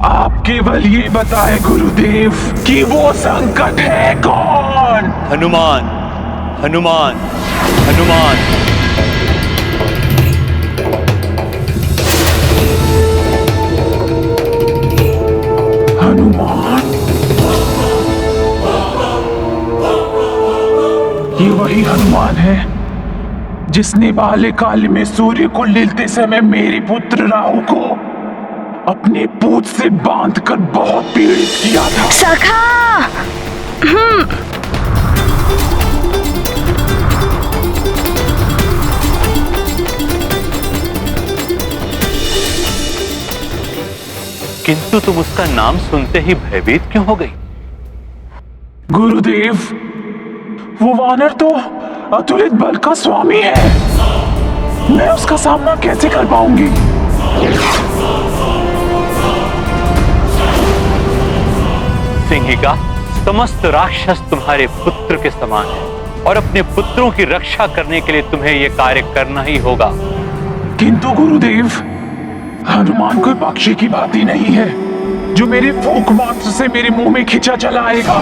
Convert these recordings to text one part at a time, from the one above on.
आप केवल ये बताएं गुरुदेव कि वो संकट है कौन? हनुमान, हनुमान, हनुमान। हनुमान? ये वही हनुमान है जिसने बाल्यकाल में सूर्य को लेते समय मेरे पुत्र राहु को अपने पूंछ से बांधकर बहुत पीड़ित किया था। सखा! किंतु तुम उसका नाम सुनते ही भयभीत क्यों हो गई? गुरुदेव, वो वानर तो अतुलित बल का स्वामी है। मैं उसका सामना कैसे कर पाऊंगी? सिंहिका, समस्त राक्षस तुम्हारे पुत्र के समान है और अपने पुत्रों की रक्षा करने के लिए तुम्हें यह कार्य करना ही होगा। किंतु गुरुदेव, हनुमान कोई पक्षी की भांति नहीं है जो मेरे फूंक मात्र से मेरे मुंह में खिंचा चला आएगा।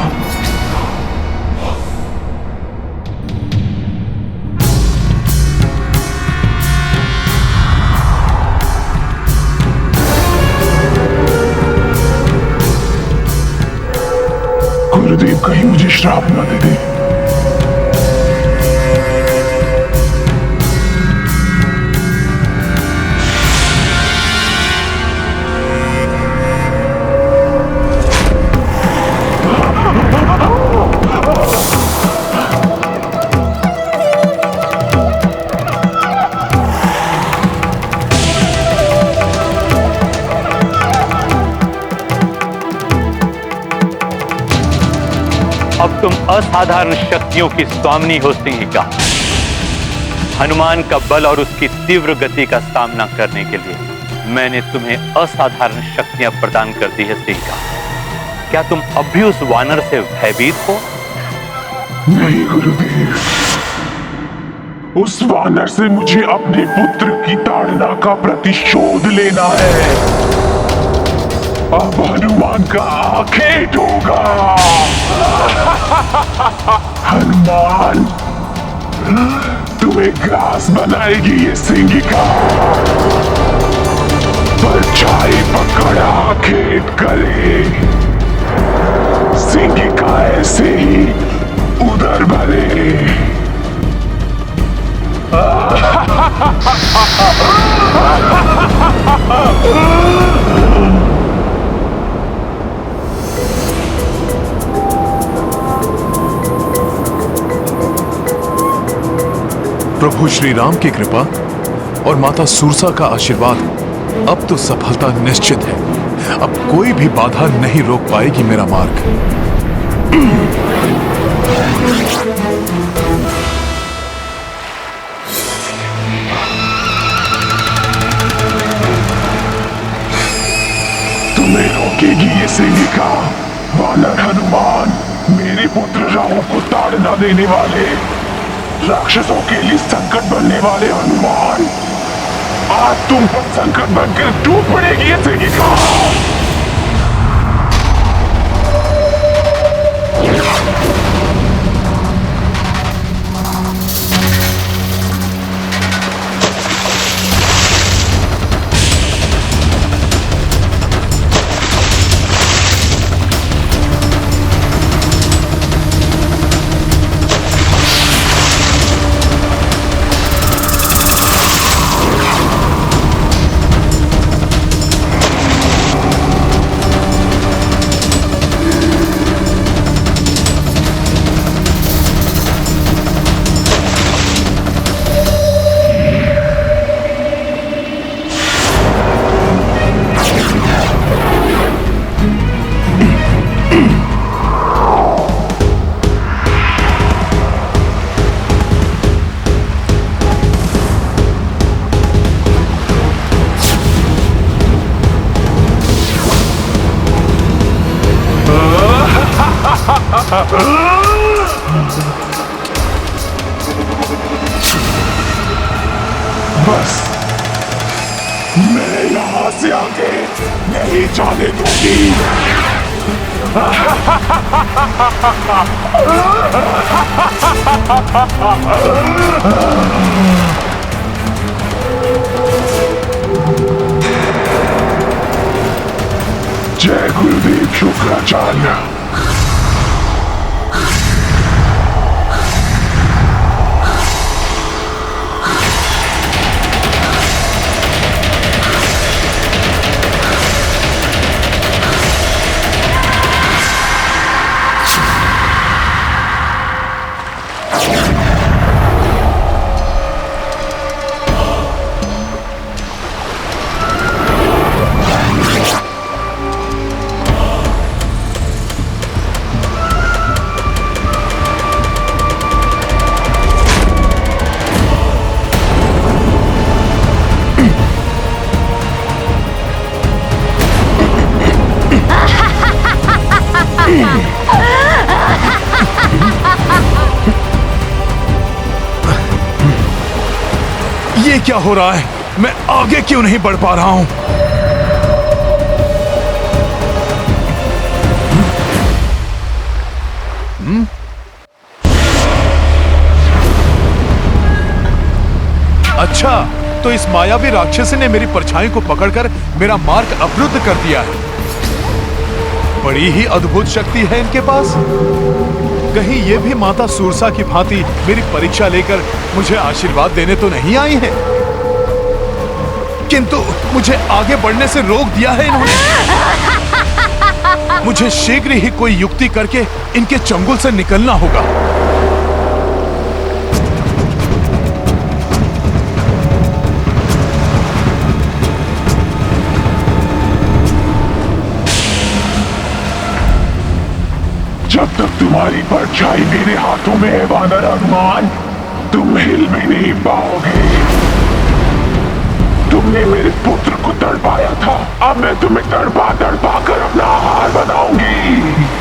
गुरुदेव कहीं मुझे श्राप न दे दे। अब तुम असाधारण शक्तियों की स्वामिनी हो सिंहिका। हनुमान का बल और उसकी तीव्र गति का सामना करने के लिए मैंने तुम्हें असाधारण शक्तियां प्रदान कर दी है सिंहिका। क्या तुम अब भी उस वानर से भयभीत हो? नहीं गुरुदेव, उस वानर से मुझे अपने पुत्र की ताड़ना का प्रतिशोध लेना है। अब हनुमान का आखेट होगा। हनुमान, तुम्हें ग्रास बनाएगी ये सिंहिका। परछाई पकड़ आखेट करे। सिंहिका ऐसे ही उधर भले। प्रभु श्री राम की कृपा और माता सूरसा का आशीर्वाद, अब तो सफलता निश्चित है। अब कोई भी बाधा नहीं रोक पाएगी मेरा मार्ग। तुम्हें रोकेगी ये सिंहिका। वानर हनुमान, मेरे पुत्र राहु को ताड़ना देने वाले, राक्षसों के लिए संकट बनने वाले हनुमान, आज तुम पर संकट बनकर टूट पड़ेगी ये सिंहिका। बस मैं यहां से आगे नहीं जाने दूंगी। जय गुरुदेव शुक्राचार्य। ये क्या हो रहा है? मैं आगे क्यों नहीं बढ़ पा रहा हूं? अच्छा, तो इस मायावी राक्षसी ने मेरी परछाई को पकड़कर मेरा मार्ग अवरुद्ध कर दिया है। बड़ी ही अद्भुत शक्ति है इनके पास। कहीं ये भी माता सूरसा की भांति मेरी परीक्षा लेकर मुझे आशीर्वाद देने तो नहीं आई है, किंतु मुझे आगे बढ़ने से रोक दिया है इन्होंने। मुझे शीघ्र ही कोई युक्ति करके इनके चंगुल से निकलना होगा। जब तक तुम्हारी परछाई मेरे हाथों में है वानर हनुमान, तुम हिल भी नहीं पाओगे। तुमने मेरे पुत्र को तड़पाया था, अब मैं तुम्हें तड़पा तड़पा कर अपना आहार बनाऊंगी।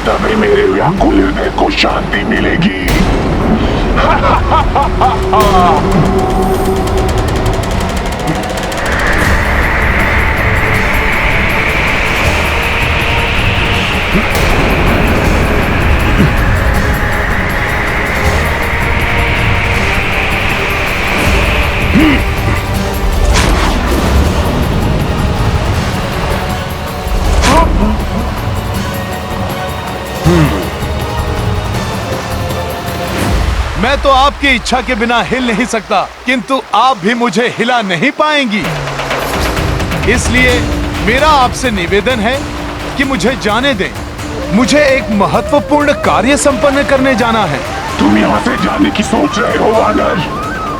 तभी मेरे व्याकुल हृदय को शांति मिलेगी। मैं तो आपकी इच्छा के बिना हिल नहीं सकता, किंतु आप भी मुझे हिला नहीं पाएंगी। इसलिए मेरा आपसे निवेदन है कि मुझे जाने दें। मुझे एक महत्वपूर्ण कार्य संपन्न करने जाना है। तुम यहाँ से जाने की सोच रहे हो वानर,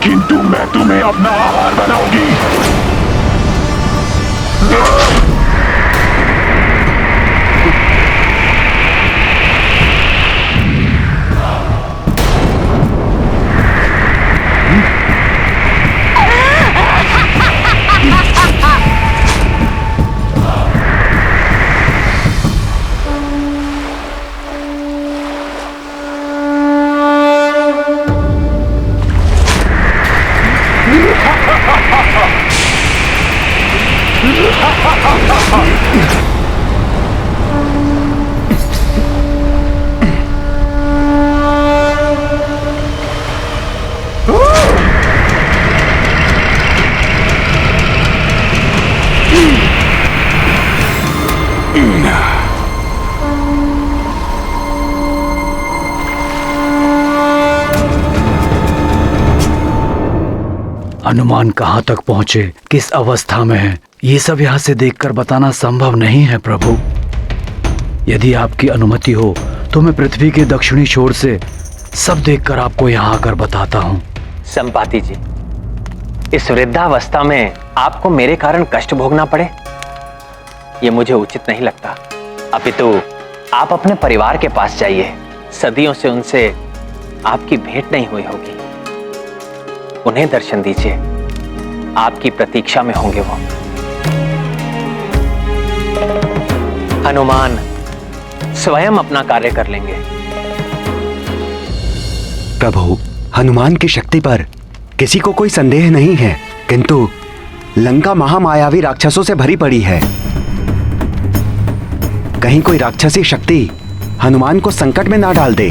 किंतु मैं तुम्हें अपना आहार बनाऊंगी। हनुमान कहाँ तक पहुँचे, किस अवस्था में है, ये सब यहाँ से देखकर बताना संभव नहीं है प्रभु। यदि आपकी अनुमति हो तो मैं पृथ्वी के दक्षिणी छोर से सब देखकर आपको यहाँ आकर बताता हूँ। संपाति जी, इस वृद्धावस्था में आपको मेरे कारण कष्ट भोगना पड़े, ये मुझे उचित नहीं लगता। अपितु आप अपने परिवार के पास जाइए। सदियों से उनसे आपकी भेंट नहीं हुई होगी, उन्हें दर्शन दीजिए। आपकी प्रतीक्षा में होंगे वो। हनुमान स्वयं अपना कार्य कर लेंगे। प्रभु, हनुमान की शक्ति पर किसी को कोई संदेह नहीं है, किंतु लंका महामायावी राक्षसों से भरी पड़ी है। कहीं कोई राक्षसी शक्ति हनुमान को संकट में ना डाल दे।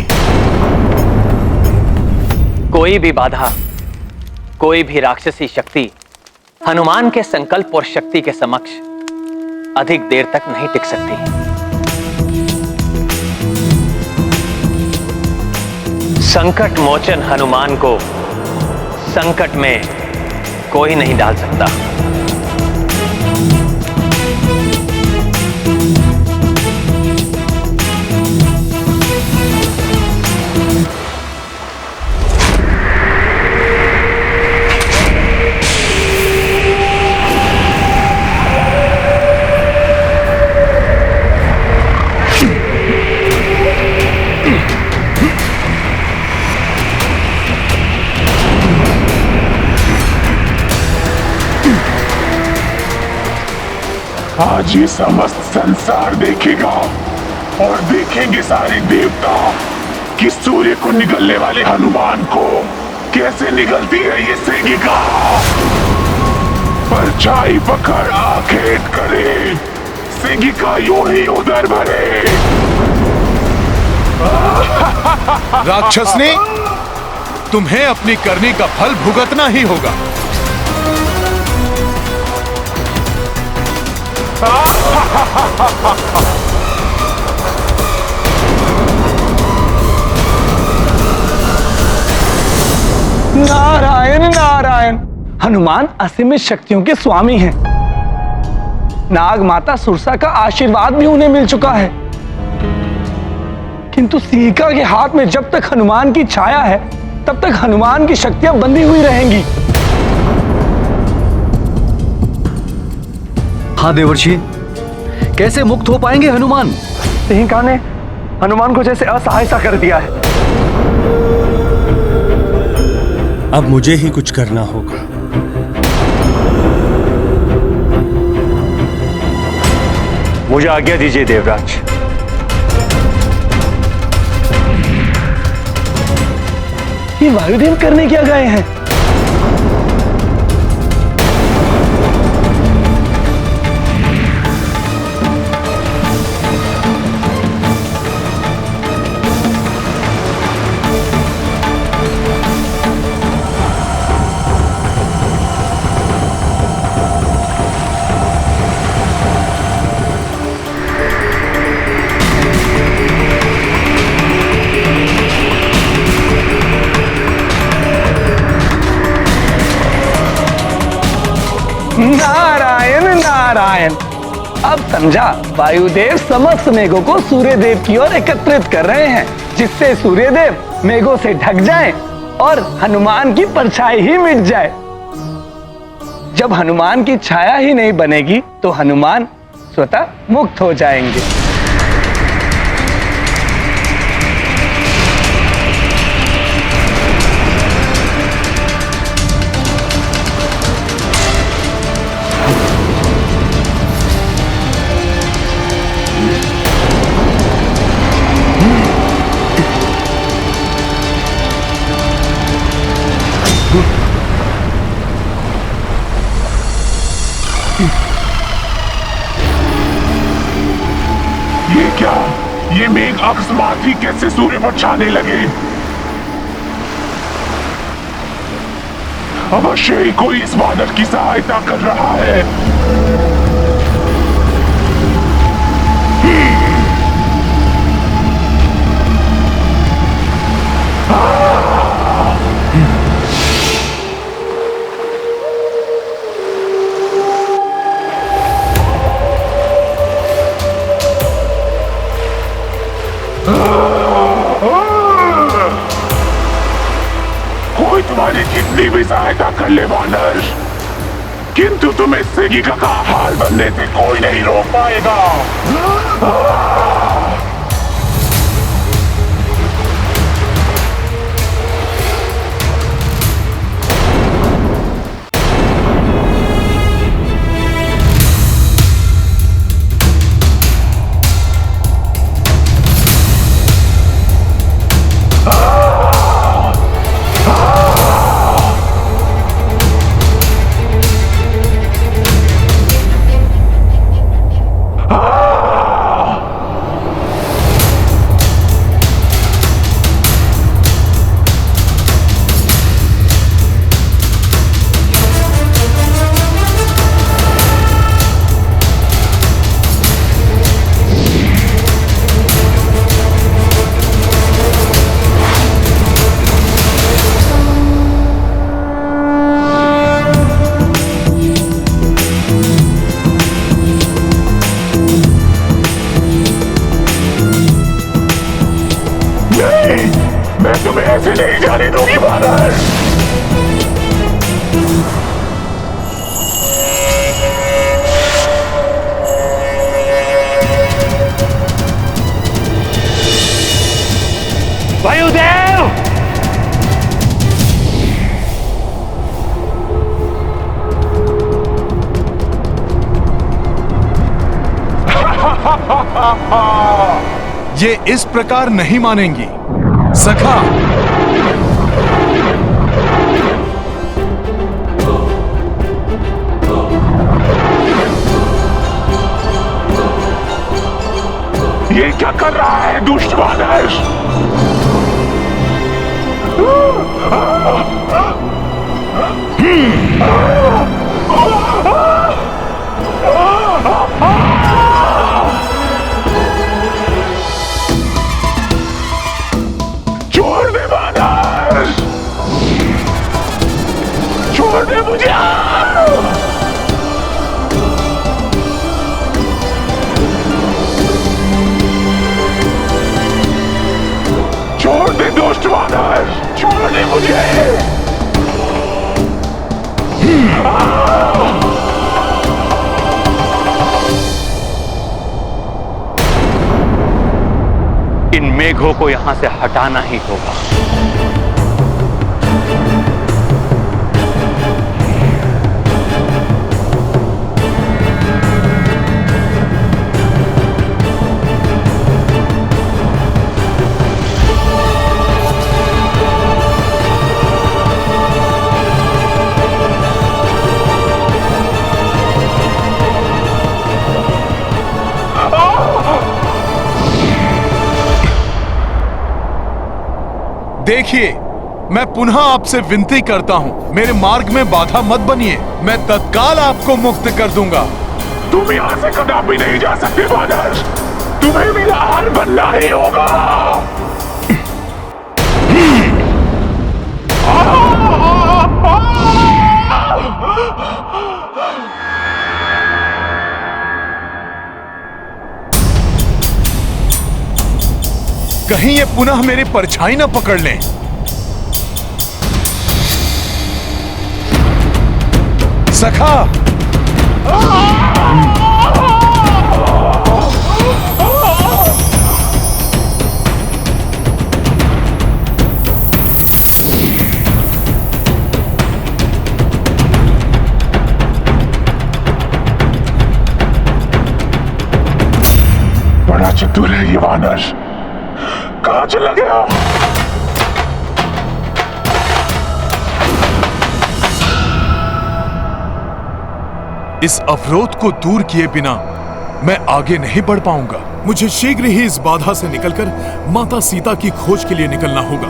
कोई भी बाधा, कोई भी राक्षसी शक्ति हनुमान के संकल्प और शक्ति के समक्ष अधिक देर तक नहीं टिक सकती। संकट मोचन हनुमान को संकट में कोई नहीं डाल सकता। आज ये समस्त संसार देखेगा और देखेंगे सारे देवता कि सूर्य को निगलने वाले हनुमान को कैसे निगलती है ये सेगिका। परछाई पकड़ आखेट करे, सेगिका यूं ही उधर भरे। राक्षसनी, तुम्हें अपनी करनी का फल भुगतना ही होगा। नारायण नारायण। हनुमान असीमित शक्तियों के स्वामी हैं। नाग माता सुरसा का आशीर्वाद भी उन्हें मिल चुका है, किंतु सीका के हाथ में जब तक हनुमान की छाया है तब तक हनुमान की शक्तियां बंधी हुई रहेंगी। हाँ देवर्षि, कैसे मुक्त हो पाएंगे हनुमान? सिंहिका ने हनुमान को जैसे असहाय सा कर दिया है। अब मुझे ही कुछ करना होगा। मुझे आज्ञा दीजिए देवराज। ये वायुदेव करने क्या गए हैं? नारायण नारायण। अब समझा, वायुदेव समस्त मेघों को सूर्यदेव की ओर एकत्रित कर रहे हैं, जिससे सूर्यदेव मेघों से ढक जाएं और हनुमान की परछाई ही मिट जाए। जब हनुमान की छाया ही नहीं बनेगी तो हनुमान स्वतः मुक्त हो जाएंगे। ये क्या? ये मेघ अकस्मात ही कैसे सूर्य पर छाने लगे? अवश्य ही कोई इस बादल की सहायता कर रहा है। कोई तुम्हारी कितनी भी सहायता कर ले वानर, किंतु तुम्हें सेगिका का हाल बनने से कोई नहीं रोक पाएगा। जाने दूंगी बानर। वायुदेव! ये इस प्रकार नहीं मानेंगी सखा। ये क्या कर रहा है दुष्ट बानर? छोड़ दे बानर, छोड़ दे मुझे। छोड़ दे दुष्ट बानर, छोड़ दे मुझे। इन मेघों को यहां से हटाना ही होगा। देखिए, मैं पुनः आपसे विनती करता हूँ, मेरे मार्ग में बाधा मत बनिए। मैं तत्काल आपको मुक्त कर दूंगा। तुम यहाँ से कदापि नहीं जा सकते बानर, तुम्हें मेरा हार बनना ही होगा। कहीं ये पुनः मेरी परछाई न पकड़ लें। सखा, बड़ा चतुर है ये वानर, कहाँ चला गया? इस अवरोध को दूर किए बिना मैं आगे नहीं बढ़ पाऊंगा। मुझे शीघ्र ही इस बाधा से निकलकर माता सीता की खोज के लिए निकलना होगा।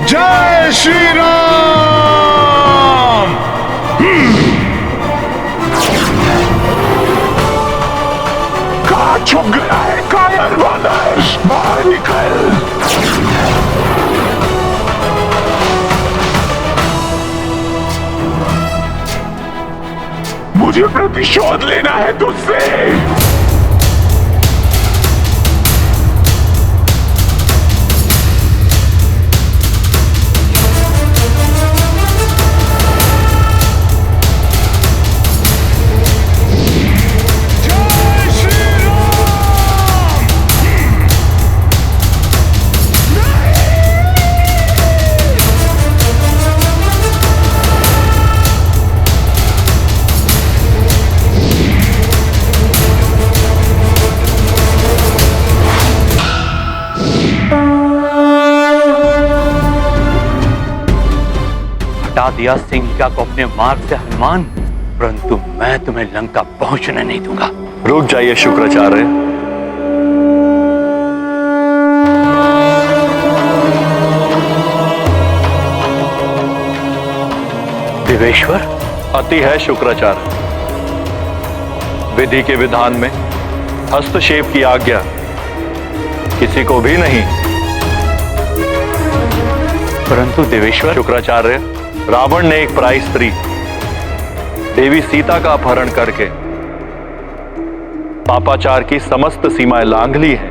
जय श्री राम। कहाँ छुप गया है कायर वानर? बाहर निकल। मुझे प्रतिशोध लेना है तुझसे। हटा दिया सिंहिका को अपने मार्ग से हनुमान, परंतु मैं तुम्हें लंका पहुंचने नहीं दूंगा। रुक जाइए शुक्राचार्य। देवेश्वर, अति है शुक्राचार्य। विधि के विधान में हस्तक्षेप की आज्ञा किसी को भी नहीं। परंतु देवेश्वर, शुक्राचार्य, रावण ने एक पराई स्त्री देवी सीता का अपहरण करके पापाचार की समस्त सीमाएं लांघ ली हैं।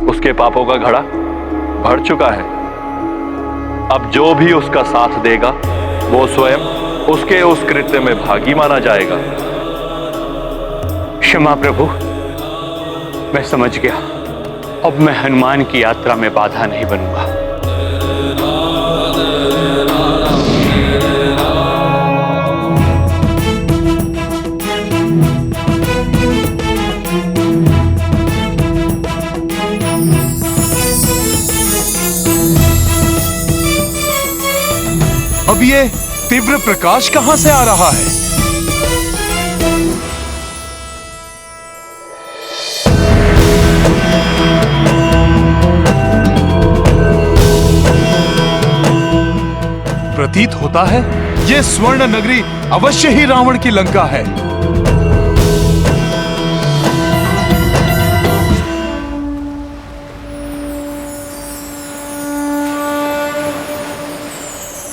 उसके पापों का घड़ा भर चुका है। अब जो भी उसका साथ देगा वो स्वयं उसके उस कृत्य में भागी माना जाएगा। क्षमा प्रभु, मैं समझ गया। अब मैं हनुमान की यात्रा में बाधा नहीं बनूंगा। अब ये तीव्र प्रकाश कहां से आ रहा है? प्रतीत होता है ये स्वर्ण नगरी अवश्य ही रावण की लंका है।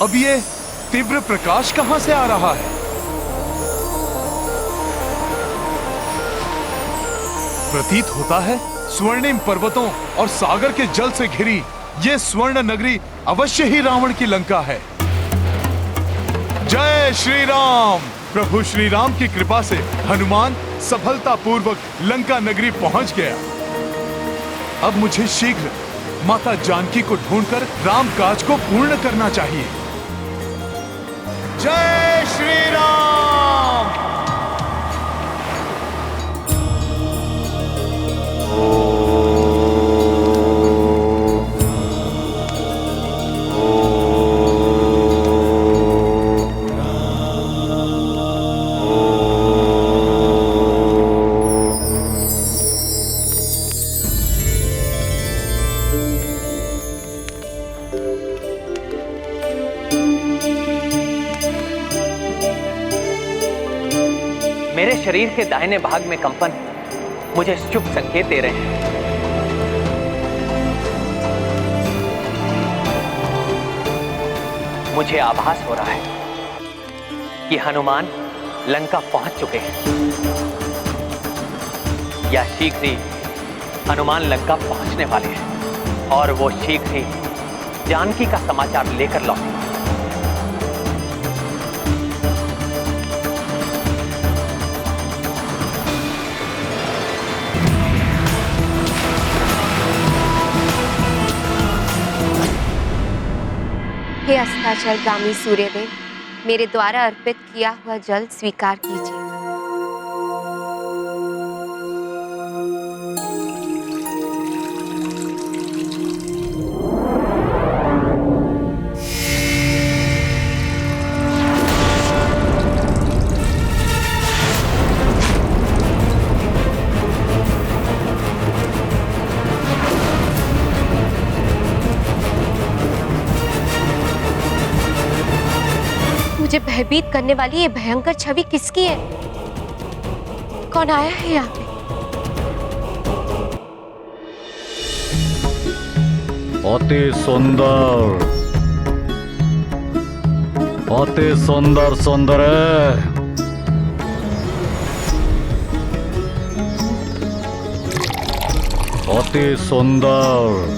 अब ये तीव्र प्रकाश कहां से आ रहा है? प्रतीत होता है स्वर्णिम पर्वतों और सागर के जल से घिरी ये स्वर्ण नगरी अवश्य ही रावण की लंका है। जय श्री राम। प्रभु श्री राम की कृपा से हनुमान सफलतापूर्वक लंका नगरी पहुंच गया। अब मुझे शीघ्र माता जानकी को ढूंढकर राम काज को पूर्ण करना चाहिए। जय श्री राम। मेरे शरीर के दाहिने भाग में कंपन मुझे शुभ संकेत दे रहे हैं। मुझे आभास हो रहा है कि हनुमान लंका पहुंच चुके हैं या शीघ्र ही हनुमान लंका पहुंचने वाले हैं और वो शीघ्र ही जानकी का समाचार लेकर लौटे। हे अस्ताचलगामी सूर्यदेव, मेरे द्वारा अर्पित किया हुआ जल स्वीकार कीजिए। मुझे भयभीत करने वाली ये भयंकर छवि किसकी है? कौन आया है यहाँ पे? अति सुंदर, अति सुंदर सुंदर है। अति सुंदर।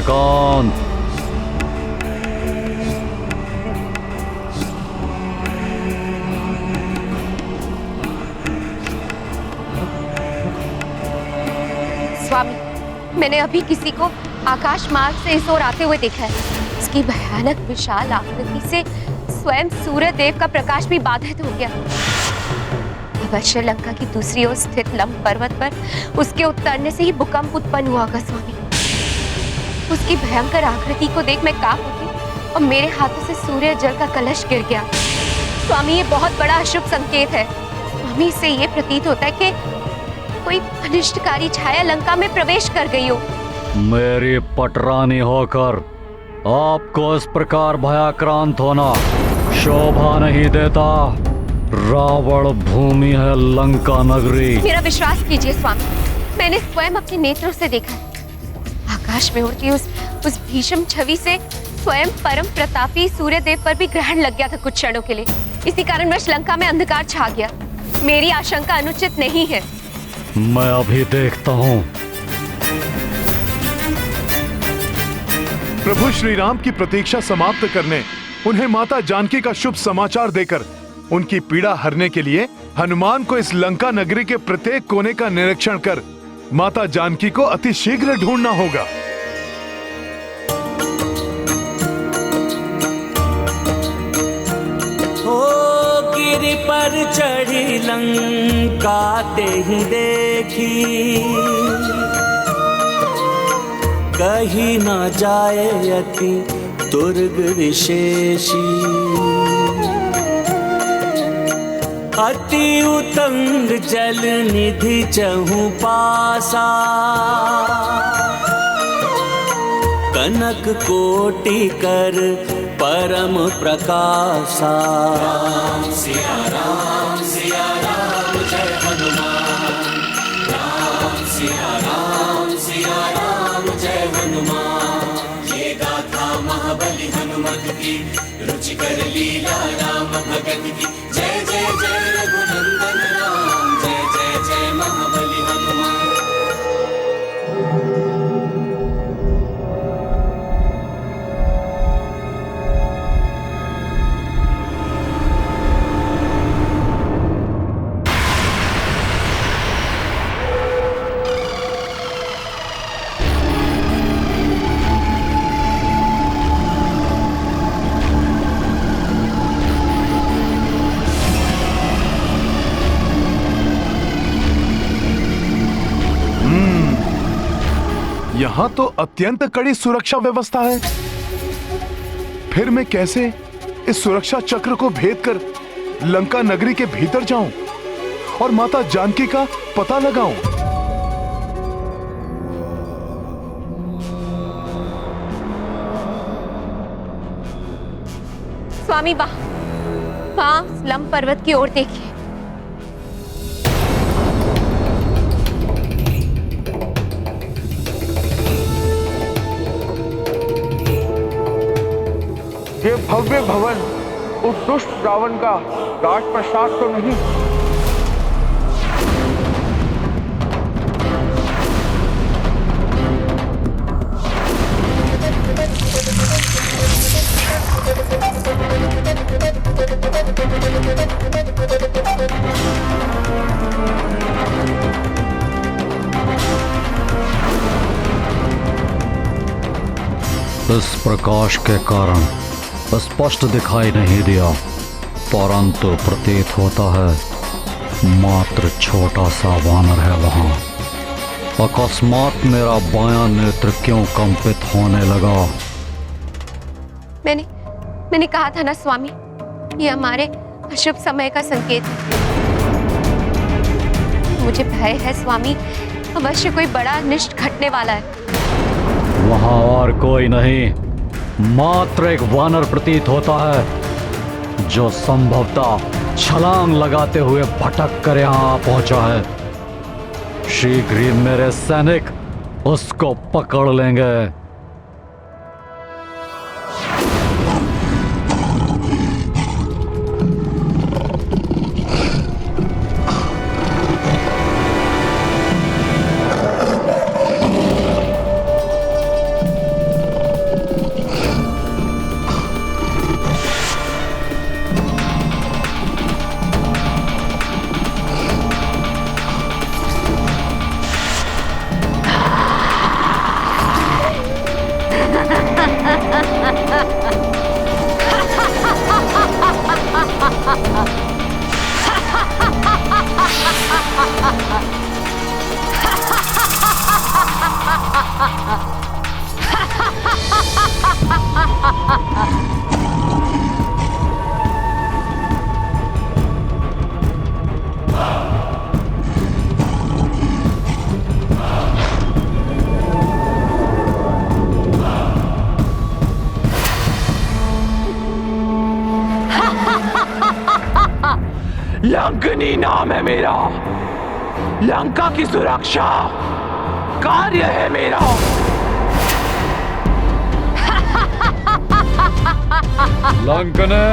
कौन? स्वामी, मैंने अभी किसी को आकाश मार्ग से इस ओर आते हुए देखा है। इसकी भयानक विशाल आकृति से स्वयं सूर्य देव का प्रकाश भी बाधित हो गया। अवश्य लंका की दूसरी ओर स्थित लंब पर्वत पर उसके उतरने से ही भूकंप उत्पन्न हुआ होगा स्वामी। उसकी भयंकर आकृति को देख मैं कांप उठी और मेरे हाथों से सूर्य जल का कलश गिर गया। स्वामी, ये बहुत बड़ा अशुभ संकेत है। स्वामी, इससे ये प्रतीत होता है कि कोई अनिष्टकारी छाया लंका में प्रवेश कर गई हो। मेरी पटरानी होकर आपको इस प्रकार भयाक्रांत होना शोभा नहीं देता। रावण भूमि है लंका नगरी। मेरा विश्वास कीजिए स्वामी, मैंने स्वयं अपने नेत्रों से देखा। आकाश में उड़ती उस भीषम छवि से स्वयं परम प्रतापी सूर्यदेव पर भी ग्रहण लग गया था कुछ क्षणों के लिए। इसी कारणवश लंका में अंधकार छा गया। मेरी आशंका अनुचित नहीं है। मैं अभी देखता हूँ। प्रभु श्री राम की प्रतीक्षा समाप्त करने, उन्हें माता जानकी का शुभ समाचार देकर उनकी पीड़ा हरने के लिए हनुमान को इस लंका नगरी के प्रत्येक कोने का निरीक्षण कर माता जानकी को अति शीघ्र ढूंढना होगा। हो गिरि पर चढ़ी लंका ते ही देखी, कहीं न जाए अति दुर्ग विशेषी। अति उतंग जल निधि चहु पासा, कनक कोटि कर परम प्रकाशा। राम सिया राम जय हनुमान। राम सिया राम जय हनुमान। ये गाथा महाबली हनुमत की, रुचिकर लीला राम भगत की। जय जय जय रघुनंदन राम, जय जय जय महाबली हनुमान। यहाँ तो अत्यंत कड़ी सुरक्षा व्यवस्था है। फिर मैं कैसे इस सुरक्षा चक्र को भेद कर लंका नगरी के भीतर जाऊं और माता जानकी का पता लगाऊं? स्वामी, वहां लंब पर्वत की ओर देखिए। ये भव्य भवन उस दुष्ट रावण का राजप्रसाद तो नहीं? इस प्रकाश के कारण स्पष्ट दिखाई नहीं दिया, परंतु प्रतीत होता है मात्र छोटा सा वानर है वहां। अकस्मात मेरा बायां नेत्र क्यों कंपित होने लगा? मैंने कहा था ना स्वामी, ये हमारे अशुभ समय का संकेत है। मुझे भय है स्वामी, अवश्य कोई बड़ा अनिष्ट घटने वाला है। वहां और कोई नहीं, मात्र एक वानर प्रतीत होता है जो संभवतः छलांग लगाते हुए भटक कर यहां पहुंचा है। शीघ्र ही मेरे सैनिक उसको पकड़ लेंगे। लंकनी नाम है मेरा, लंका की सुरक्षा कार्य है मेरा। लंकने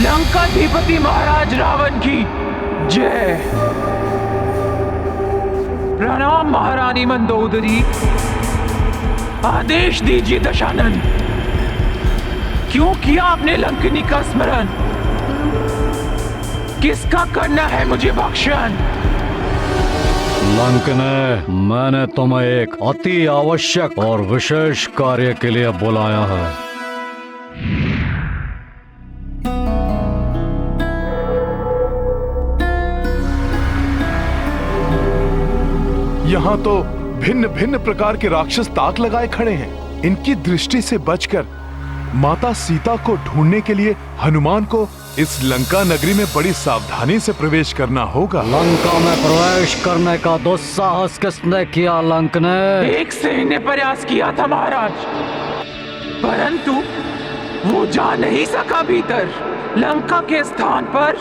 लंकाधिपति महाराज रावण की जय। प्रणाम महारानी मंदोदरी, आदेश दीजिए दशानन। क्यों किया आपने लंकनी का स्मरण? किसका करना है मुझे भक्षण? लंकने, मैंने तुम्हें एक अति आवश्यक और विशेष कार्य के लिए बुलाया है। यहाँ तो भिन्न भिन्न प्रकार के राक्षस ताक लगाए खड़े हैं। इनकी दृष्टि से बचकर माता सीता को ढूंढने के लिए हनुमान को इस लंका नगरी में बड़ी सावधानी से प्रवेश करना होगा। लंका में प्रवेश करने का दुस्साहस किसने किया लंकने? एक सैन्य ने प्रयास किया था महाराज, परंतु वो जा नहीं सका भीतर। लंका के स्थान पर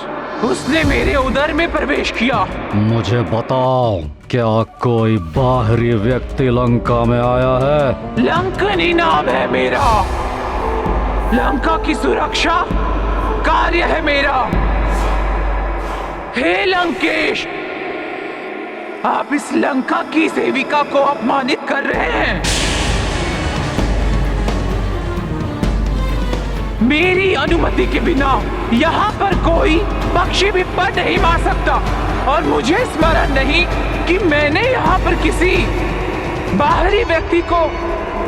उसने मेरे उदर में प्रवेश किया। मुझे बताओ, क्या कोई बाहरी व्यक्ति लंका में आया है? लंकनी नाम है मेरा, लंका की सुरक्षा कार्य है मेरा। हे लंकेश, आप इस लंका की सेविका को अपमानित कर रहे हैं। मेरी अनुमति के बिना यहाँ पर कोई पक्षी भी पर नहीं मार सकता, और मुझे स्मरण नहीं कि मैंने यहाँ पर किसी बाहरी व्यक्ति को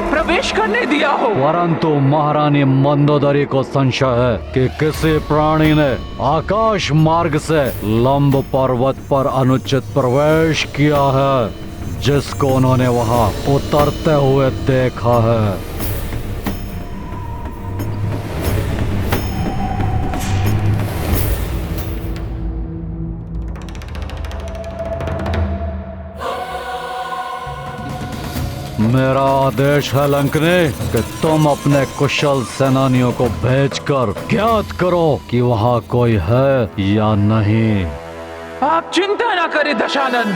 प्रवेश करने दिया हो। परंतु महारानी मंदोदरी को संशय है कि किसी प्राणी ने आकाश मार्ग से लंब पर्वत पर अनुचित प्रवेश किया है, जिसको उन्होंने वहां उतरते हुए देखा है। मेरा आदेश है लंकने कि तुम अपने कुशल सेनानियों को भेजकर ज्ञात करो कि वहाँ कोई है या नहीं। आप चिंता न करें दशानन,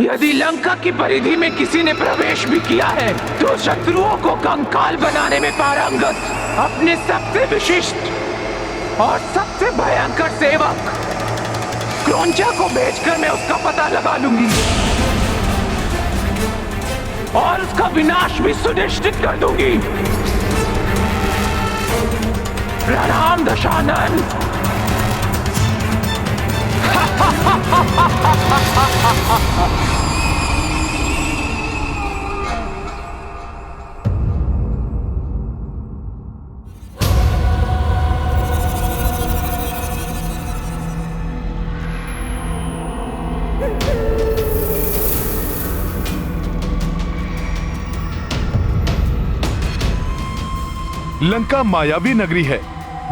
यदि लंका की परिधि में किसी ने प्रवेश भी किया है तो शत्रुओं को कंकाल बनाने में पारंगत अपने सबसे विशिष्ट और सबसे भयंकर सेवक क्रौंचा को भेजकर मैं उसका पता लगा लूंगी और उसका विनाश भी सुनिश्चित कर दूंगी। प्रणाम दशानन। लंका मायावी नगरी है।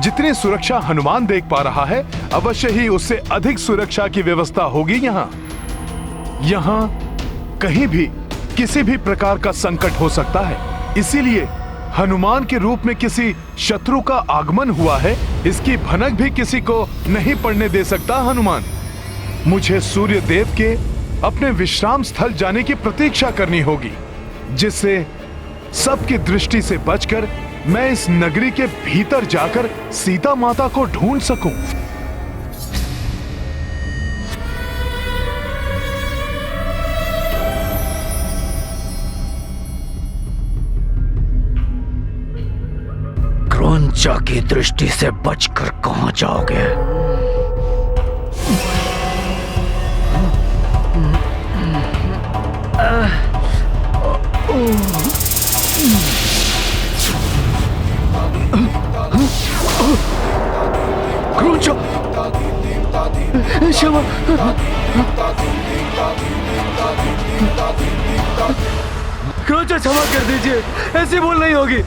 जितनी सुरक्षा हनुमान देख पा रहा है, अवश्य ही उससे अधिक सुरक्षा की व्यवस्था होगी यहाँ। यहाँ कहीं भी किसी भी प्रकार का संकट हो सकता है, इसीलिए हनुमान के रूप में किसी शत्रु का आगमन हुआ है, इसकी भनक भी किसी को नहीं पड़ने दे सकता हनुमान। मुझे सूर्य देव के अपने विश्राम स्थल जाने की प्रतीक्षा करनी होगी, जिससे सबकी दृष्टि से बचकर मैं इस नगरी के भीतर जाकर सीता माता को ढूंढ सकूं। क्रौंचा की दृष्टि से बचकर कहां जाओगे? क्रौंचा, क्षमा क्रौंचा क्षमा कर दीजिए, ऐसी भूल नहीं होगी।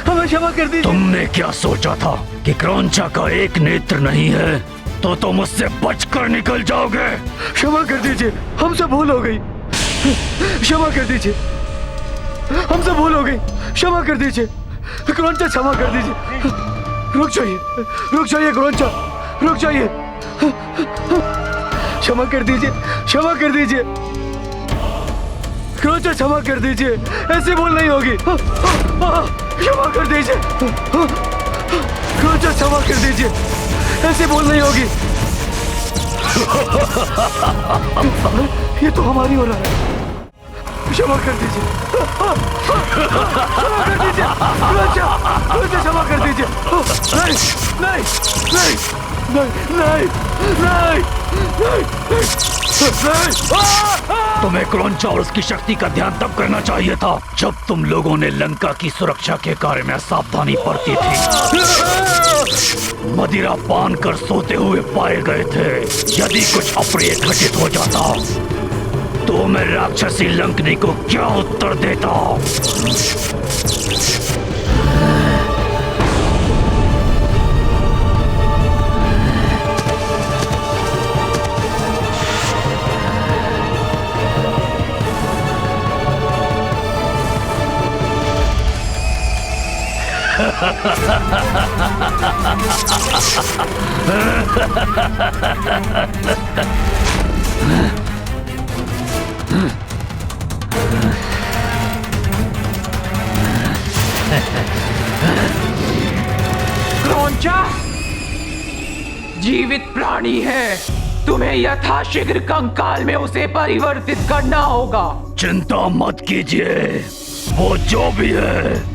हमें क्षमा कर दीजिए। तुमने क्या सोचा था कि क्रौंचा का एक नेत्र नहीं है तो तुम उससे बचकर निकल जाओगे? क्षमा कर दीजिए, हमसे भूल हो गई। क्षमा कर दीजिए, हमसे भूल हो गई। क्षमा कर दीजिए क्रौंचा, क्षमा कर दीजिए। रुक जाइए क्रौंचा, रुक जाइए। क्षमा कर दीजिए, क्षमा कर दीजिए क्रौंचा, क्षमा कर दीजिए, ऐसी भूल नहीं होगी। क्षमा कर दीजिए क्रौंचा, क्षमा कर दीजिए, ऐसी भूल नहीं होगी। ये तो हमारी हो रहा है। क्षमा कर दीजिए, क्षमा कर दीजिए क्रौंचा, क्षमा कर दीजिए। नहीं नहीं नहीं नहीं नहीं नहीं नहीं। तुम्हें क्रौंचा और उसकी शक्ति का ध्यान तब करना चाहिए था जब तुम लोगों ने लंका की सुरक्षा के कार्य में सावधानी बरती थी। मदिरा पान कर सोते हुए पाए गए थे। यदि कुछ अप्रिय घटित हो जाता तो मैं राक्षसी लंकनी को क्या उत्तर देता? क्रौंचा जीवित प्राणी है, तुम्हें यथाशीघ्र कंकाल में उसे परिवर्तित करना होगा। चिंता मत कीजिए, वो जो भी है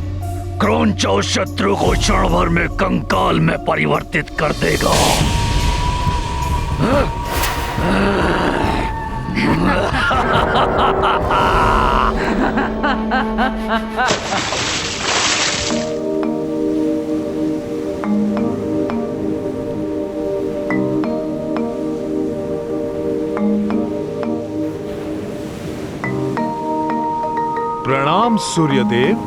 क्रौंचा उस शत्रु को क्षण भर में कंकाल में परिवर्तित कर देगा। प्रणाम सूर्यदेव।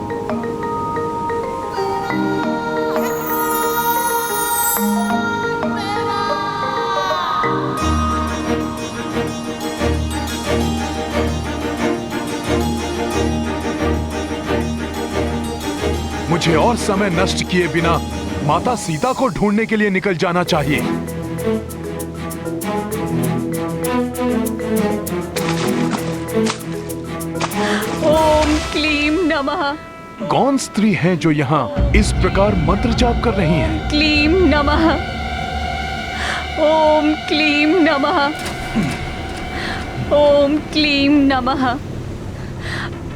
मुझे और समय नष्ट किए बिना माता सीता को ढूंढने के लिए निकल जाना चाहिए। ओम क्लीम नमः। कौन स्त्री हैं जो यहाँ इस प्रकार मंत्र जाप कर रही हैं? क्लीम नमः। ओम क्लीम नमः। ओम क्लीम नमः।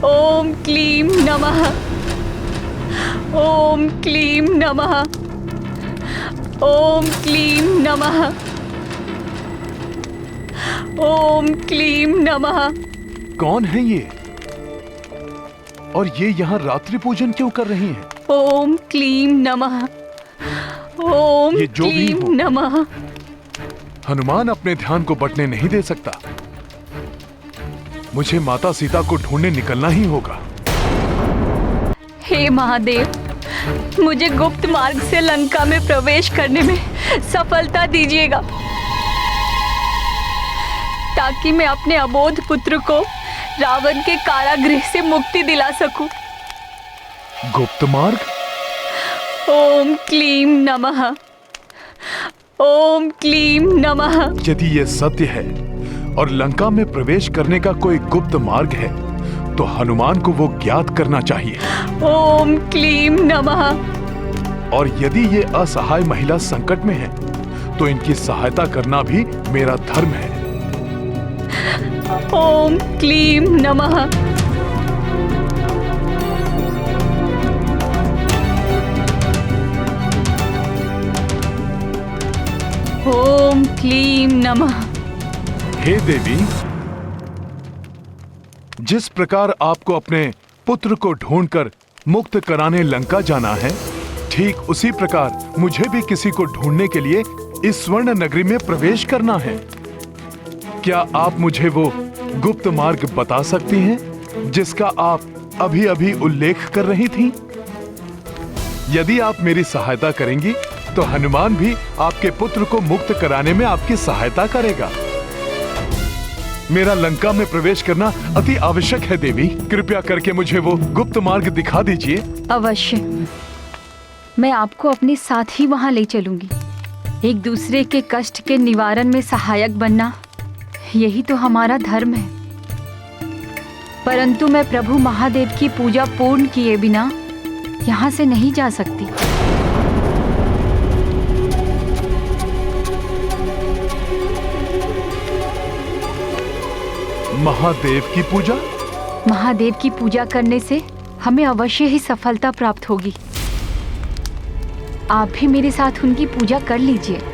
ओम क्लीम नमः। ओम क्लीम नमः। ओम क्लीम नमः। ओम क्लीम नमः। कौन है ये और ये यहाँ रात्रि पूजन क्यों कर रही हैं? ओम क्लीम नमः। ओम ये जो भी क्लीम हो। नमः। हनुमान अपने ध्यान को बटने नहीं दे सकता। मुझे माता सीता को ढूंढने निकलना ही होगा। हे महादेव, मुझे गुप्त मार्ग से लंका में प्रवेश करने में सफलता दीजिएगा ताकि मैं अपने अबोध पुत्र को रावण के कारागृह से मुक्ति दिला सकूं। गुप्त मार्ग? ओम क्लीम नमः। ओम क्लीम नमः। यदि ये सत्य है और लंका में प्रवेश करने का कोई गुप्त मार्ग है तो हनुमान को वो ज्ञात करना चाहिए। ओम क्लीम नमः। और यदि ये असहाय महिला संकट में है तो इनकी सहायता करना भी मेरा धर्म है। ओम क्लीम नमः। ओम क्लीम नमः। हे देवी, जिस प्रकार आपको अपने पुत्र को ढूंढकर मुक्त कराने लंका जाना है, ठीक उसी प्रकार मुझे भी किसी को ढूंढने के लिए इस स्वर्ण नगरी में प्रवेश करना है। क्या आप मुझे वो गुप्त मार्ग बता सकती हैं जिसका आप अभी अभी उल्लेख कर रही थीं? यदि आप मेरी सहायता करेंगी तो हनुमान भी आपके पुत्र को मुक्त कराने में आपकी सहायता करेगा। मेरा लंका में प्रवेश करना अति आवश्यक है देवी। कृपया करके मुझे वो गुप्त मार्ग दिखा दीजिए। अवश्य, मैं आपको अपने साथ ही वहां ले चलूंगी। एक दूसरे के कष्ट के निवारण में सहायक बनना, यही तो हमारा धर्म है। परंतु मैं प्रभु महादेव की पूजा पूर्ण किए बिना यहाँ से नहीं जा सकती। महादेव की पूजा? महादेव की पूजा करने से हमें अवश्य ही सफलता प्राप्त होगी। आप भी मेरे साथ उनकी पूजा कर लीजिए।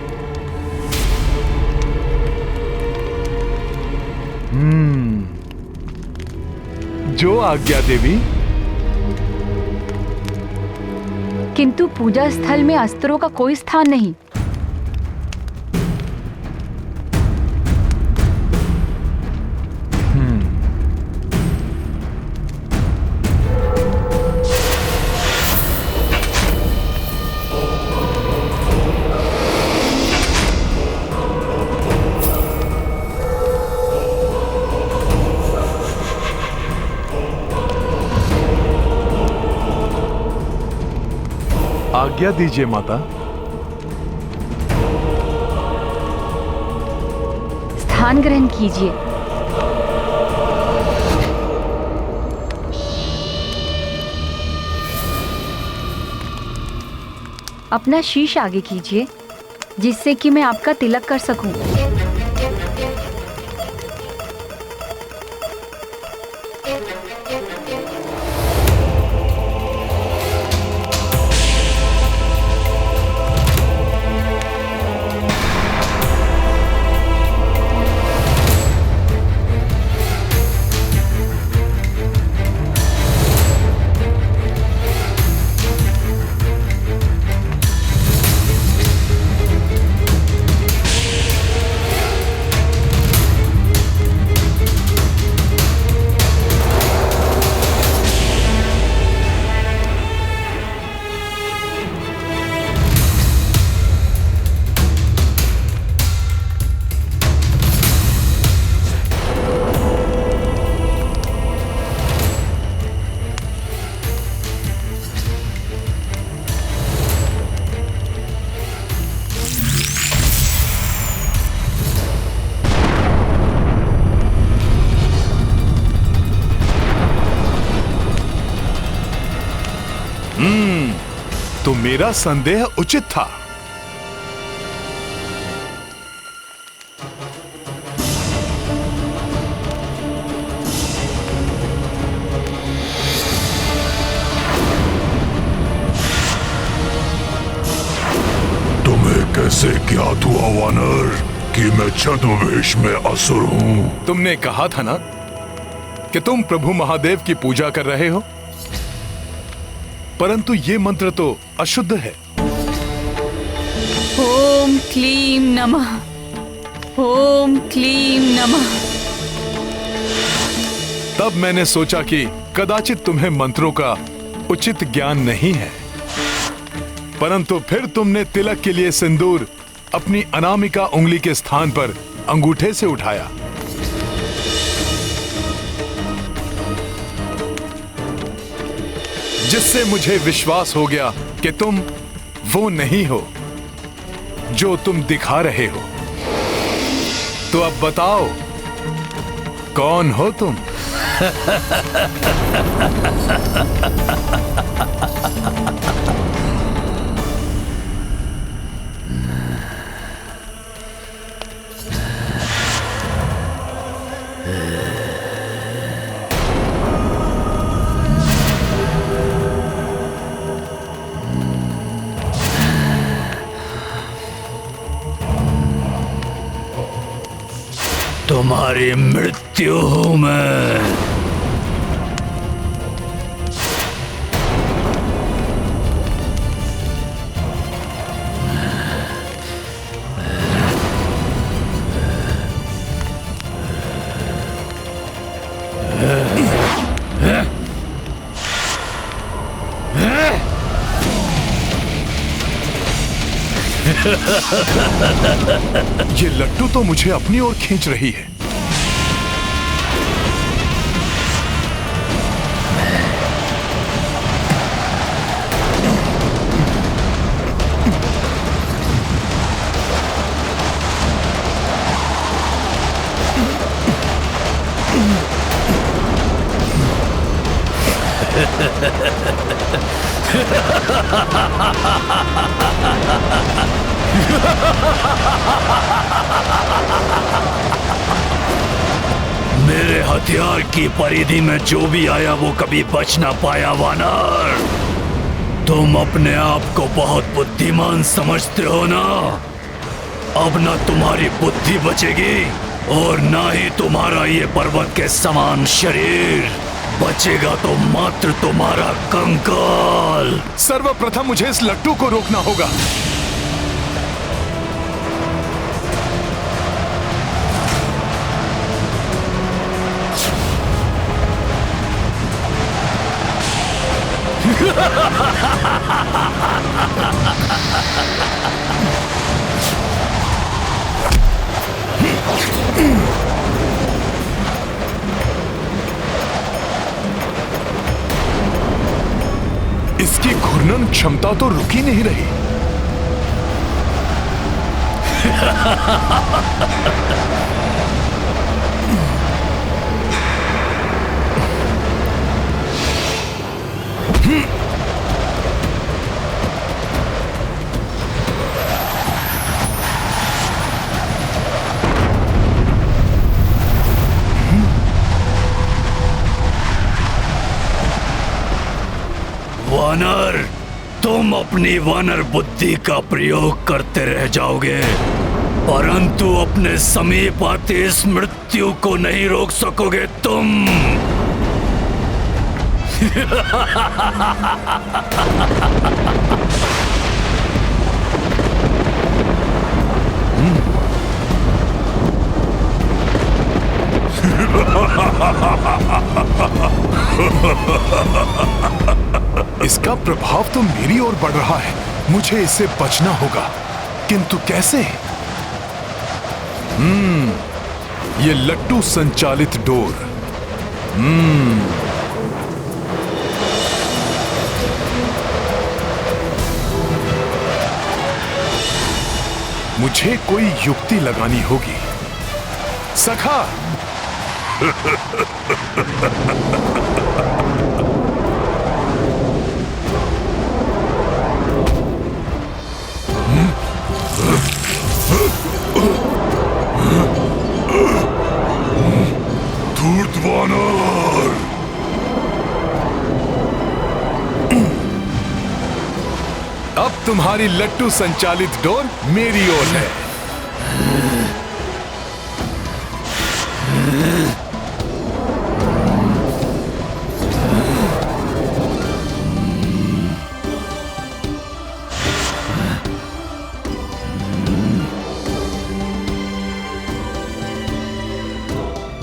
जो आज्ञा देवी। किंतु पूजा स्थल में अस्त्रों का कोई स्थान नहीं। आज्ञा दीजिए माता। स्थान ग्रहण कीजिए। अपना शीश आगे कीजिए जिससे कि मैं आपका तिलक कर सकूं। तो मेरा संदेह उचित था। तुम्हें कैसे ज्ञात हुआ वानर कि मैं छद्मवेश में असुर हूँ? तुमने कहा था ना कि तुम प्रभु महादेव की पूजा कर रहे हो, परंतु ये मंत्र तो अशुद्ध है। ओम क्लीम नमः, ओम क्लीम नमः। तब मैंने सोचा कि कदाचित तुम्हें मंत्रों का उचित ज्ञान नहीं है, परंतु फिर तुमने तिलक के लिए सिंदूर अपनी अनामिका उंगली के स्थान पर अंगूठे से उठाया। जिससे मुझे विश्वास हो गया कि तुम वो नहीं हो जो तुम दिखा रहे हो। तो अब बताओ, कौन हो तुम? तुम्हारी मृत्यु हूं मैं। ये लट्टू तो मुझे अपनी ओर खींच रही है। मेरे हथियार की परिधि में जो भी आया वो कभी बच ना पाया वानर। तुम अपने आप को बहुत बुद्धिमान समझते हो ना? अब ना तुम्हारी बुद्धि बचेगी और ना ही तुम्हारा ये पर्वत के समान शरीर बचेगा, तो मात्र तुम्हारा कंकाल। सर्वप्रथम मुझे इस लट्टू को रोकना होगा। इसकी घूर्णन क्षमता तो रुक ही नहीं रही। वानर, तुम अपनी वानर बुद्धि का प्रयोग करते रह जाओगे, परंतु अपने समीप आते इस मृत्यु को नहीं रोक सकोगे तुम। इसका प्रभाव तो मेरी ओर बढ़ रहा है। मुझे इससे बचना होगा, किंतु कैसे? ये लट्टू संचालित डोर। मुझे कोई युक्ति लगानी होगी। सखा, धूर्त वानर, अब तुम्हारी लट्टू संचालित डोर मेरी ओर है।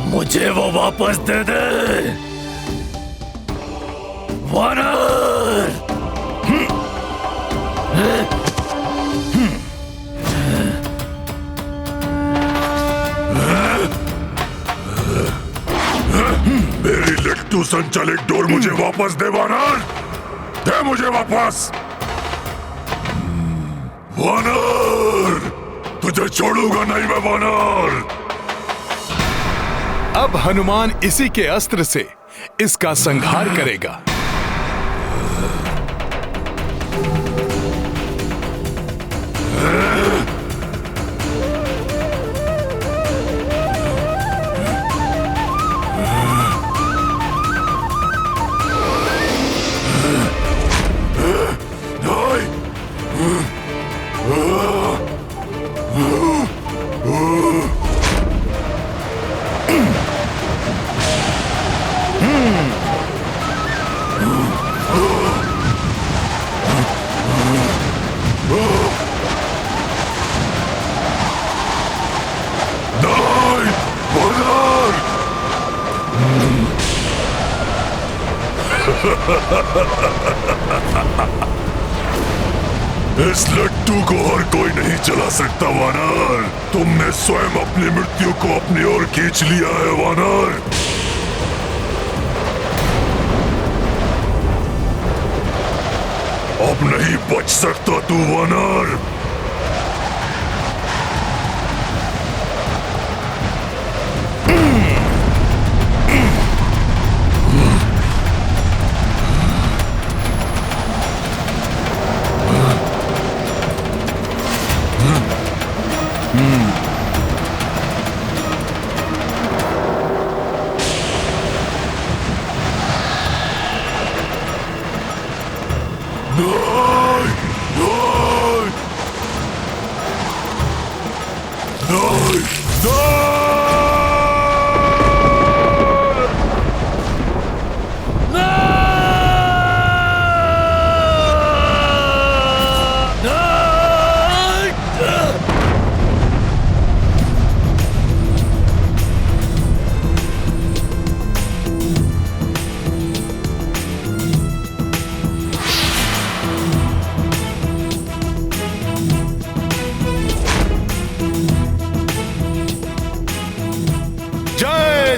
मुझे वो वापस दे दे, वानर। मेरी लट्टू संचालित डोर मुझे वापस दे वानर, दे मुझे वापस। वानर, तुझे छोड़ूंगा नहीं मैं वानर। अब हनुमान इसी के अस्त्र से इसका संहार करेगा। इस लट्टू मृत्यु को हर कोई नहीं चला सकता वानर। तुमने स्वयं अपनी मृत्यु को अपनी ओर खींच लिया है वानर। अब नहीं बच सकता तू वानर।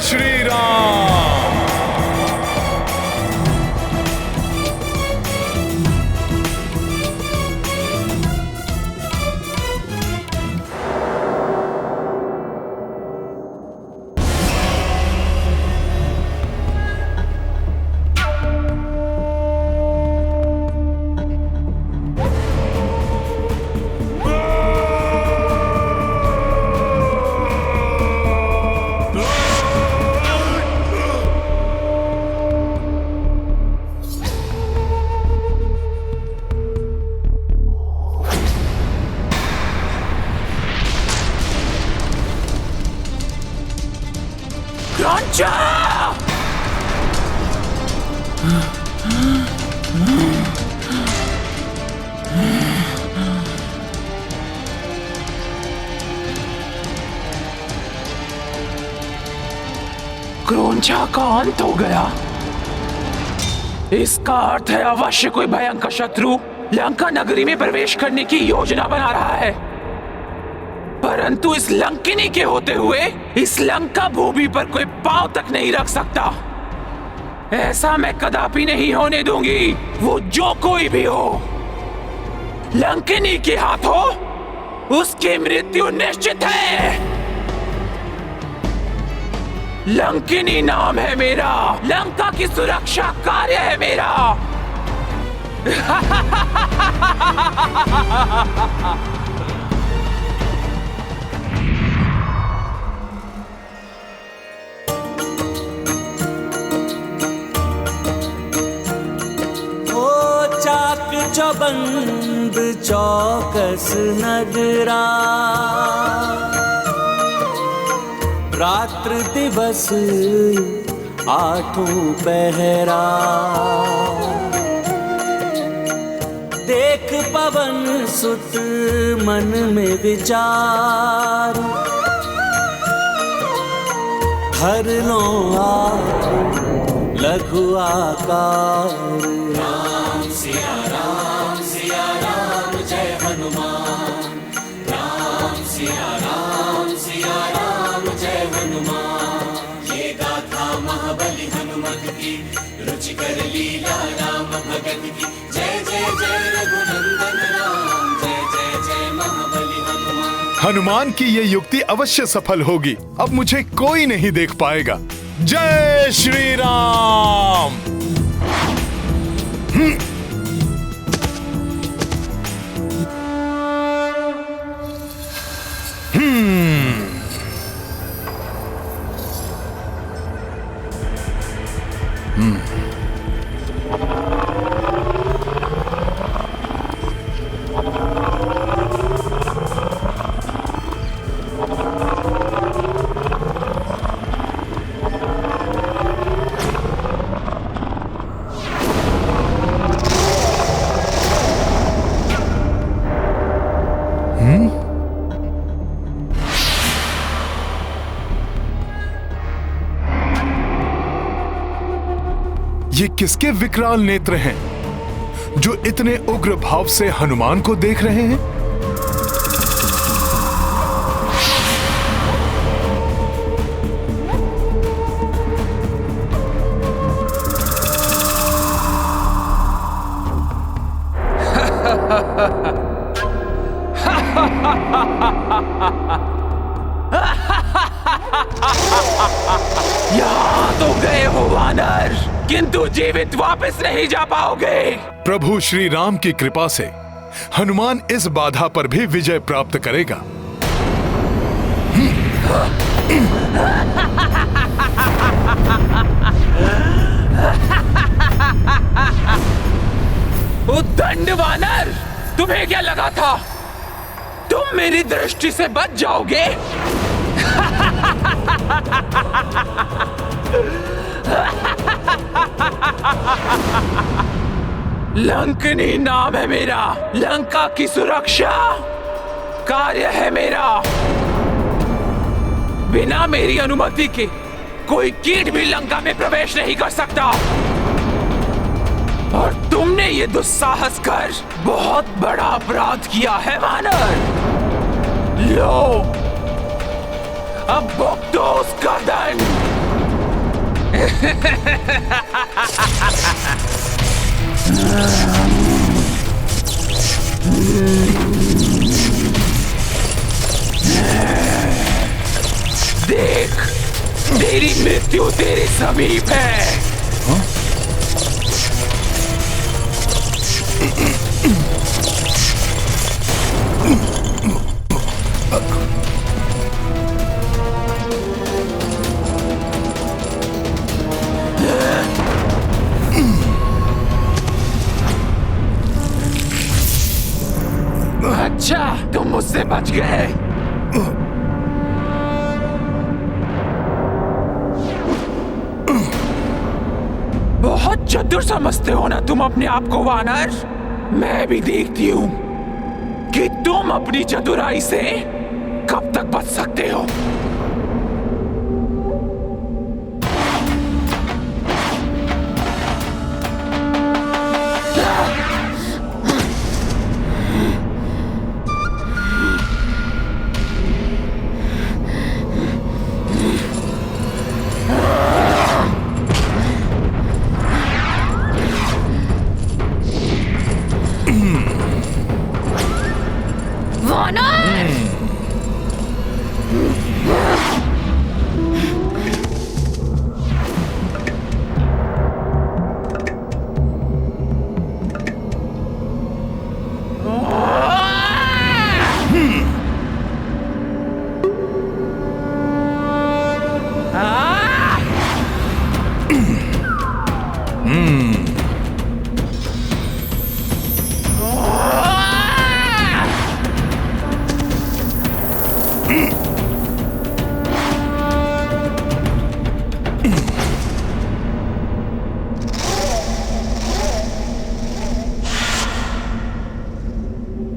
श्री राम। क्रोंचा का अंत हो गया। इसका अर्थ है अवश्य कोई भयंकर शत्रु लंका नगरी में प्रवेश करने की योजना बना रहा है। परंतु इस लंकिनी के होते हुए इस लंका भूमि पर कोई पांव तक नहीं रख सकता। ऐसा मैं कदापि नहीं होने दूंगी। वो जो कोई भी हो, लंकिनी के हाथों उसकी मृत्यु निश्चित है। लंकिनी नाम है मेरा, लंका की सुरक्षा कार्य है मेरा। चाक चौबंद चौकस नगरा, रात्र दिवस आठों पहरा। देख पवन सुत मन में विचार, हर लो लघु आकार। राम सिया राम जय हनुमान। राम सिया राम जय हनुमान। ये गाथा महाबली हनुमत की, रुचिकर लीला राम भगत की। जय जय जय रघुनंदन राम, जय जय जय महाबली हनुमान। हनुमान की ये युक्ति अवश्य सफल होगी। अब मुझे कोई नहीं देख पाएगा। जय श्री राम। ये किसके विकराल नेत्र हैं जो इतने उग्र भाव से हनुमान को देख रहे हैं? यहाँ तो गए हो वानर, किंतु जीवित वापस नहीं जा पाओगे। प्रभु श्री राम की कृपा से हनुमान इस बाधा पर भी विजय प्राप्त करेगा। उद्दंड वानर, तुम्हें क्या लगा था तुम मेरी दृष्टि से बच जाओगे? लंकनी नाम है मेरा, लंका की सुरक्षा कार्य है मेरा। बिना मेरी अनुमति के कोई कीट भी लंका में प्रवेश नहीं कर सकता। और तुमने ये दुस्साहस कर बहुत बड़ा अपराध किया है वानर। लो, अब भुगतो उसका दंड। देख, तेरी मृत्यु तेरे समीप है। अच्छा, तुम मुझसे बच गए। बहुत चतुर समझते हो ना तुम अपने आप को वानर। मैं भी देखती हूँ कि तुम अपनी चतुराई से कब तक बच सकते हो।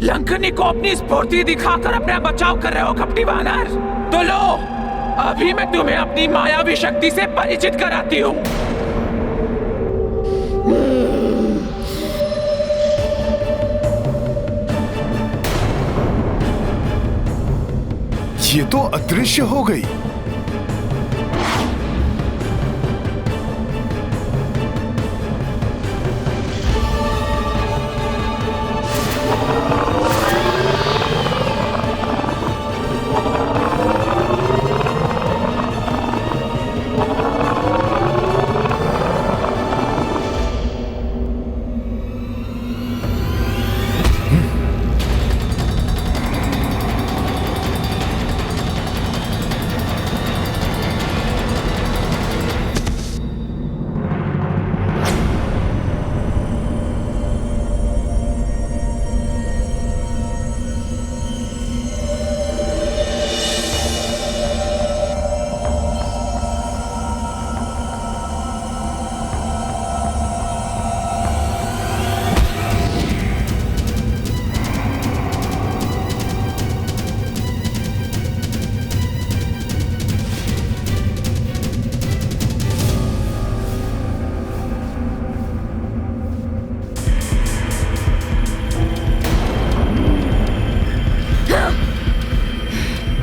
लंकनी को अपनी स्फूर्ति दिखाकर अपना बचाव कर रहे हो कपटी वानर। तो लो, अभी मैं तुम्हें अपनी मायावी शक्ति से परिचित कराती हूँ। ये तो अदृश्य हो गई।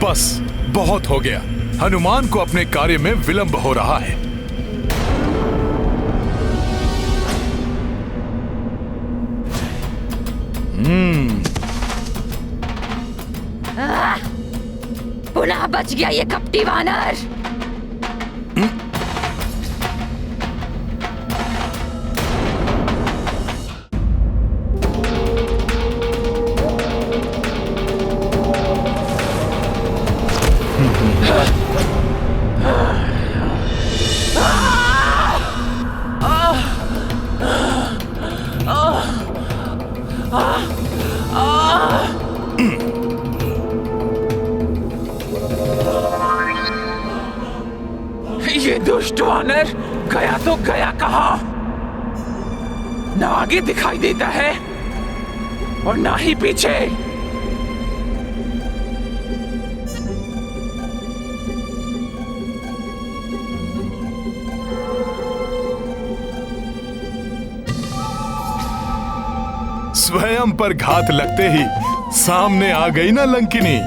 बस बहुत हो गया। हनुमान को अपने कार्य में विलंब हो रहा है। पुनः बच गया ये कपटी वानर। ये दुष्ट वानर गया तो गया कहाँ? ना आगे दिखाई देता है और ना ही पीछे। स्वयं पर घात लगते ही सामने आ गई ना लंकिनी।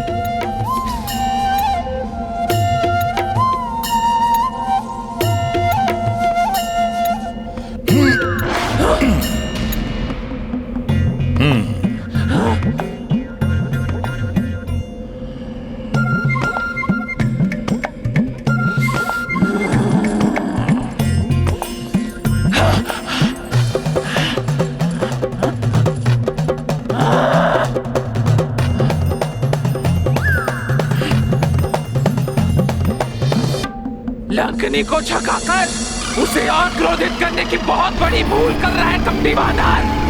लंकिनी को झकाकर उसे और क्रोधित करने की बहुत बड़ी भूल कर रहा है कपटी वानर।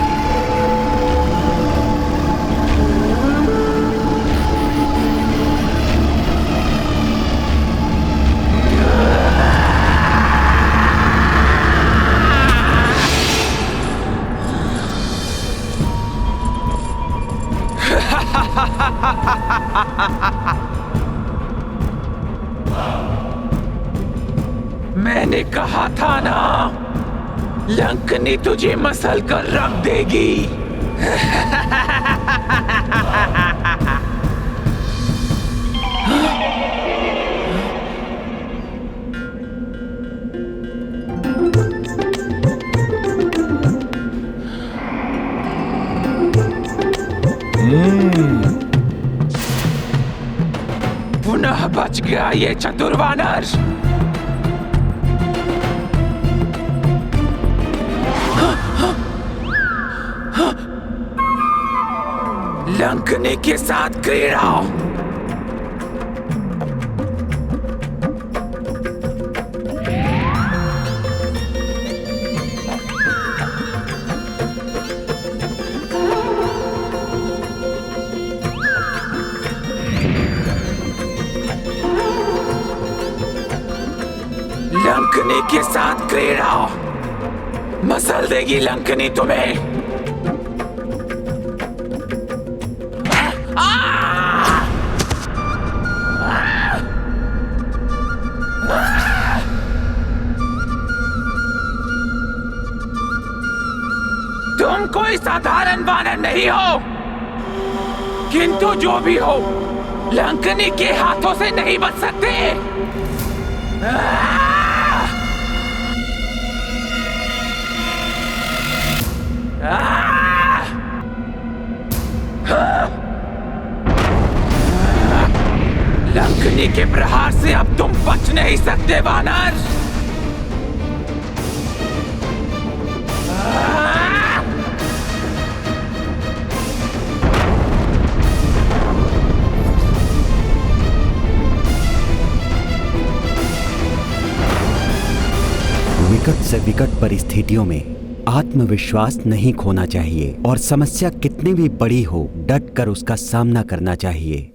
मैंने कहा था ना, लंकिनी तुझे मसल कर रख देगी। पुनः बच गया ये चतुर वानर। लंकिनी के साथ क्रीड़ा। लंकिनी के साथ क्रीड़ा। मसल देगी लंकिनी तुम्हें। तुम कोई साधारण वानर नहीं हो, किंतु जो भी हो, लंकिनी के हाथों से नहीं बच सकते। लंकिनी के प्रहार से अब तुम बच नहीं सकते वानर। विकट से विकट परिस्थितियों में आत्मविश्वास नहीं खोना चाहिए और समस्या कितनी भी बड़ी हो डट कर उसका सामना करना चाहिए।